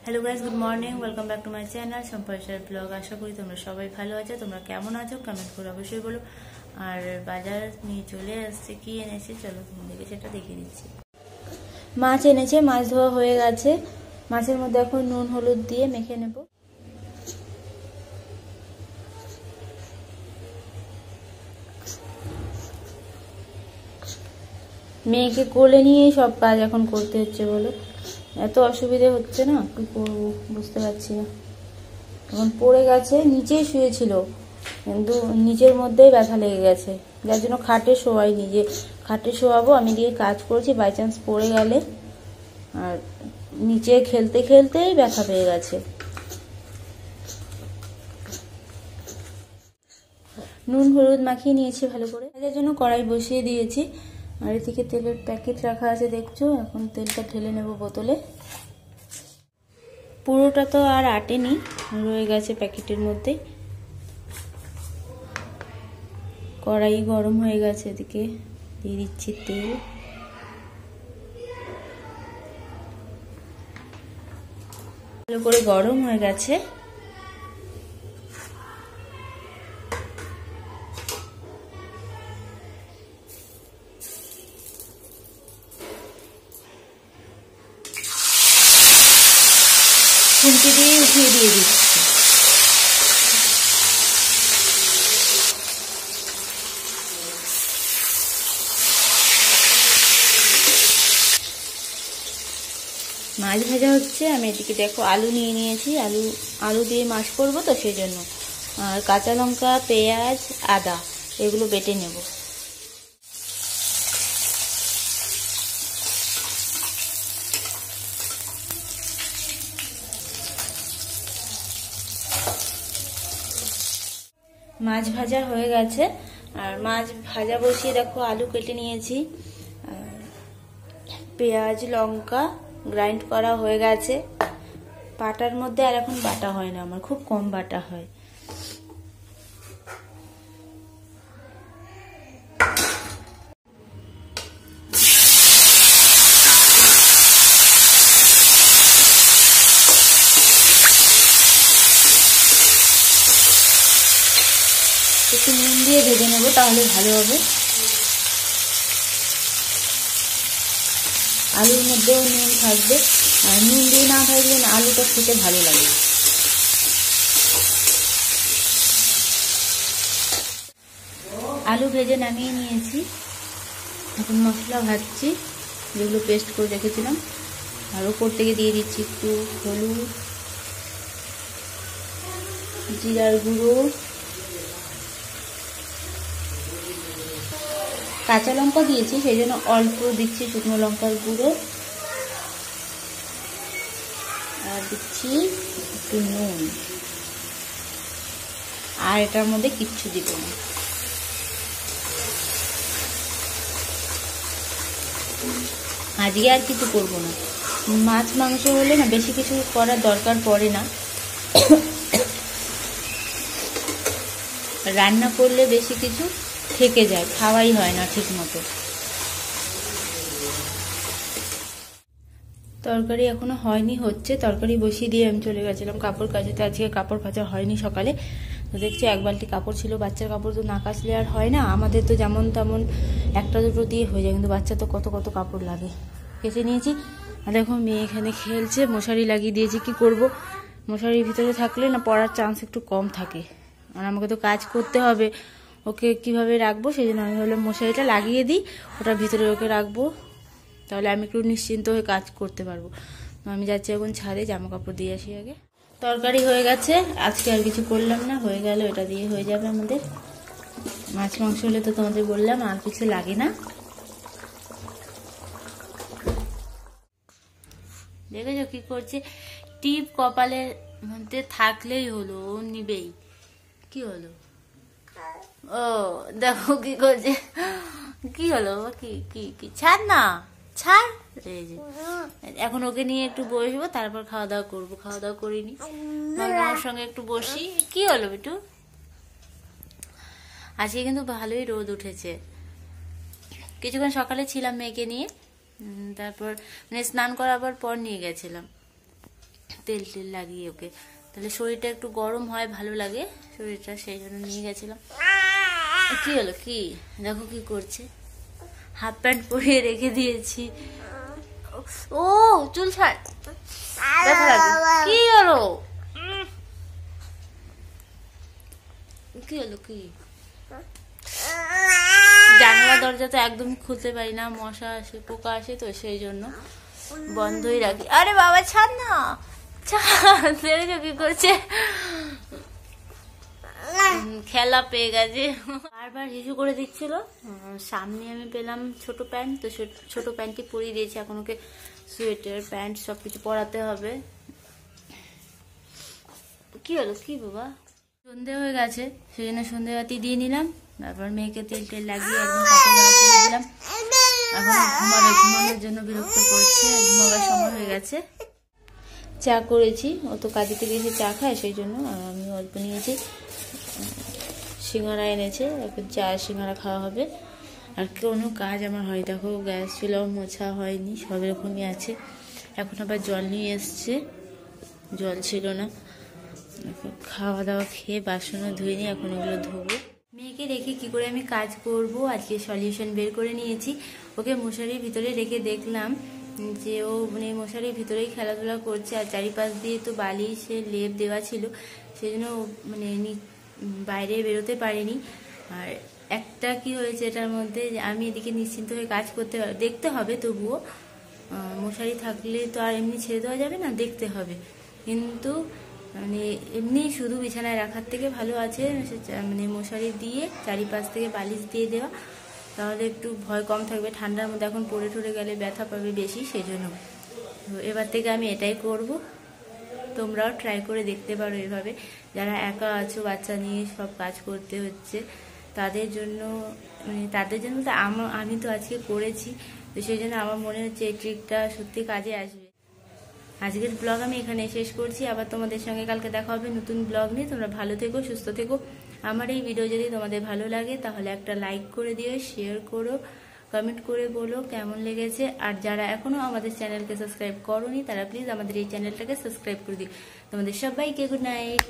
Hello guys, good morning, welcome back to my channel সম্পর্কের blog. আশা করি তোমরা সবাই ভালো আছো। তোমরা কেমন আছো কমেন্ট করে অবশ্যই বলো। আর বাজার নিয়ে চলে আসছে, কি এনেছে চলো তোমাদেরকে সেটা দেখিয়ে দিচ্ছি। মাছ এনেছে, মাছ ধোয়া হয়ে গেছে। মাছের মধ্যে এখন নুন হলুদ দিয়ে মেখে নেব। মেয়েকে কোলে নিয়েই সব কাজ এখন করতে হচ্ছে, বলো এত অসুবিধে হচ্ছে না, কি করবো বুঝতে পারছি না। এখন পড়ে গেছে, নিচেই শুয়েছিল কিন্তু নিচের মধ্যেই ব্যথা লেগে গেছে, যার জন্য খাটে শোয়াই, নিজে খাটে শোয়াবো। আমি দিয়ে কাজ করছি, বাই চান্স পড়ে গেলে, আর নিচে খেলতে খেলতেই ব্যথা পেয়ে গেছে। নুন হলুদ মাখিয়ে নিয়েছি ভালো করে। তার জন্য কড়াই বসিয়ে দিয়েছি, আর এদিকে তেলের প্যাকেট রাখা আছে দেখছো। এখন তেলটা ঢেলে নেব বোতলে। পুরোটা তো আর আটেনি, রয়ে গেছে প্যাকেটের মধ্যে। কড়াই গরম হয়ে গেছে, এদিকে দিয়ে দিচ্ছি তেল। ভালো করে গরম হয়ে গেছে। খুন্তি দিয়ে উঠিয়ে দিয়ে দিচ্ছি। মাছ ভাজা হচ্ছে, আমি এদিকে দেখো আলু নিয়ে নিয়েছি। আলু দিয়ে মাছ করবো তো সেই জন্য। আর কাঁচা লঙ্কা, পেঁয়াজ, আদা এগুলো বেটে নেব। মাছ ভাজা হয়ে গেছে, আর মাছ ভাজা বসিয়ে দেখো আলু কেটে নিয়েছি। পেঁয়াজ লঙ্কা গ্রাইন্ড করা হয়ে গেছে পাটার মধ্যে। আর এখন বাটা হয় না, আমার খুব কম বাটা হয়। একটু নুন দিয়ে ভেজে নেবো, তাহলে ভালো হবে। আলুর মধ্যেও নুন থাকবে, আর নুন দিয়ে না ভাজলে না আলুটা খেতে ভালো লাগে। আলু ভেজে নামিয়ে নিয়েছি, এখন মশলা ভাজছি, যেগুলো পেস্ট করে রেখেছিলাম। আর ওপর থেকে দিয়ে দিচ্ছি একটু হলুদ, জিরার গুঁড়ো, কাঁচা লঙ্কা দিয়েছি সেই জন্য অল্প দিচ্ছি শুকনো লঙ্কার গুঁড়ো, আর দিচ্ছি একটু নুন। আর এটার মধ্যে কিচ্ছু দিব না। আজকে আর কিছু করবো না। মাছ মাংস হলে না বেশি কিছু করার দরকার পড়ে না। রান্না করলে বেশি কিছু থেকে যায়, খাওয়াই হয় না ঠিক মতো। তরকারি এখনো হয়নি, হচ্ছে। তরকারি বসিয়ে দিয়ে আমি চলে গেছিলাম কাপড় কাচাতে। আজকে কাপড় কাচা হয়নি সকালে। তো দেখছি এক বালতি কাপড় ছিল, বাচ্চার কাপড় তো না কাচলে আর হয় না। আমাদের তো যেমন তেমন একটা দুটো দিয়ে হয়ে যায়, কিন্তু বাচ্চা তো কত কত কাপড় লাগে। কেচে নিয়েছি। আর দেখো মেয়ে এখানে খেলছে, মশারি লাগিয়ে দিয়েছি। কি করব, মশারির ভিতরে থাকলে না পড়ার চান্স একটু কম থাকে, আর আমাকে তো কাজ করতে হবে। ওকে কিভাবে রাখবো, সেই জন্য আমি ভাবলাম মশারিটা লাগিয়ে দিই, ওটার ভিতরে ওকে রাখবো, তাহলে আমি একটু নিশ্চিন্ত হয়ে কাজ করতে পারবো। আমি যাচ্ছি এখন ছাদে, জামা কাপড় দিয়ে আসি আগে। তরকারি হয়ে গেছে, আজকে আর কিছু করলাম না, হয়ে গেল, এটা দিয়ে হয়ে যাবে আমাদের। মাছ মাংস হলে তো তোমাদের বললাম আর কিছু লাগে না। দেখেছো কি করছে, টিপ কপালের মধ্যে থাকলেই হলো, ও নিবেই। কি হলো, ও দেখো কি করছে, কি হলো, কি কি কি ছাড় না, ছাড়। এই যে এখন ওকে নিয়ে একটু বসবো, তারপর খাওয়া দাওয়া করবো। খাওয়া দাওয়া করিনি, ওর সঙ্গে একটু বসি। কি হলো বিটু, আজকে কিন্তু ভালোই রোদ উঠেছে। কিছুক্ষণ সকালে ছিলাম মেয়েকে নিয়ে, তারপর মানে স্নান করাবার পর নিয়ে গেছিলাম। তেল টেল লাগিয়ে ওকে, তাহলে শরীরটা একটু গরম হয়, ভালো লাগে শরীরটা, সেই জন্য নিয়ে গেছিলাম। কি হলো, কি দেখো কি করছে, হাফ প্যান্ট পরিয়ে রেখে দিয়েছি। ও চুল ছাড়, ব্যথা লাগে। কি হলো, কি হলো, কি? জানালা দরজা তো একদম খুলতে পারি না, মশা আসে, পোকা আসে, তো সেই জন্য বন্ধই রাখি। আরে বাবা ছাড় না, ছাড়, দেখো কি করছে, খেলা পেয়ে গেছে, বারবার হিসু করে দিচ্ছিল। সামনে আমি পেলাম ছোট প্যান্ট, তো ছোট প্যান্টটি পরিয়ে দিয়েছি, এখন ওকে সোয়েটার প্যান্ট সবকিছু পরাতে হবে। কি হলো, কি বাবা? সন্ধে হয়ে গেছে, সেই জন্য সন্ধে বাতি দিয়ে নিলাম, তারপর মেয়েকে তেল টেল লাগিয়ে একদম কাপড় পরিয়ে দিলাম। এখন ঘুমানোর জন্য বিরক্ত করছে, ঘুমাবার সময় হয়ে গেছে। চা করেছি, ও তো কাজে থেকে এসে চা খায়, সেই জন্য আমি অল্প নিয়েছি। সিঙ্গারা এনেছে, এখন চা সিঙ্গারা খাওয়া হবে। আর কোনো কাজ আমার হয়, দেখো গ্যাস চুলাও মোছা হয়নি, সব এরকমই আছে। এখন আবার জল নিয়ে এসছে, জল ছিল না। খাওয়া দাওয়া খেয়ে বাসনও ধুইনি, এখন ওগুলো ধোবো। মেয়েকে রেখে কি করে আমি কাজ করব, আজকে সলিউশন বের করে নিয়েছি। ওকে মশারির ভিতরে রেখে দেখলাম যে ও মানে মশারির ভিতরেই খেলাধুলা করছে, আর চারিপাশ দিয়ে তো বালিশে লেপ দেওয়া ছিল, সেই জন্য মানে বাইরে বেরোতে পারিনি। আর একটা কি হয়েছে এটার মধ্যে, আমি এদিকে নিশ্চিন্ত হয়ে কাজ করতে দেখতে হবে, তবুও মশারি থাকলে তো আর এমনি ছেড়ে দেওয়া যাবে না, দেখতে হবে। কিন্তু মানে এমনি শুধু বিছানায় রাখার থেকে ভালো আছে মানে মশারি দিয়ে চারিপাশ থেকে বালিশ দিয়ে দেওয়া, তাহলে একটু ভয় কম থাকবে। ঠান্ডার মধ্যে এখন পড়ে টরে গেলে ব্যথা পাবে বেশি, সেই জন্য তো এবার থেকে আমি এটাই করব। তোমরাও ট্রাই করে দেখতে পারো এভাবে, যারা একা আছো, বাচ্চা নিয়ে সব কাজ করতে হচ্ছে, তাদের জন্য মানে তাদের জন্য তো আমি তো আজকে করেছি, তো সেই জন্য আমার মনে হচ্ছে এই ট্রিকটা সত্যি কাজে আসবে। আজকের ব্লগ আমি এখানে শেষ করছি, আবার তোমাদের সঙ্গে কালকে দেখা হবে নতুন ব্লগ নিয়ে। তোমরা ভালো থেকো, সুস্থ থেকো। আমার এই ভিডিও যদি তোমাদের ভালো লাগে তাহলে একটা লাইক করে দিও, শেয়ার করো, কমেন্ট করে বলো কেমন লেগেছে। আর যারা এখনো আমাদের চ্যানেলকে সাবস্ক্রাইব করোনি, তারা প্লিজ আমাদের এই চ্যানেলটাকে সাবস্ক্রাইব করে দিও। তোমাদের সবাইকে গুড নাইট।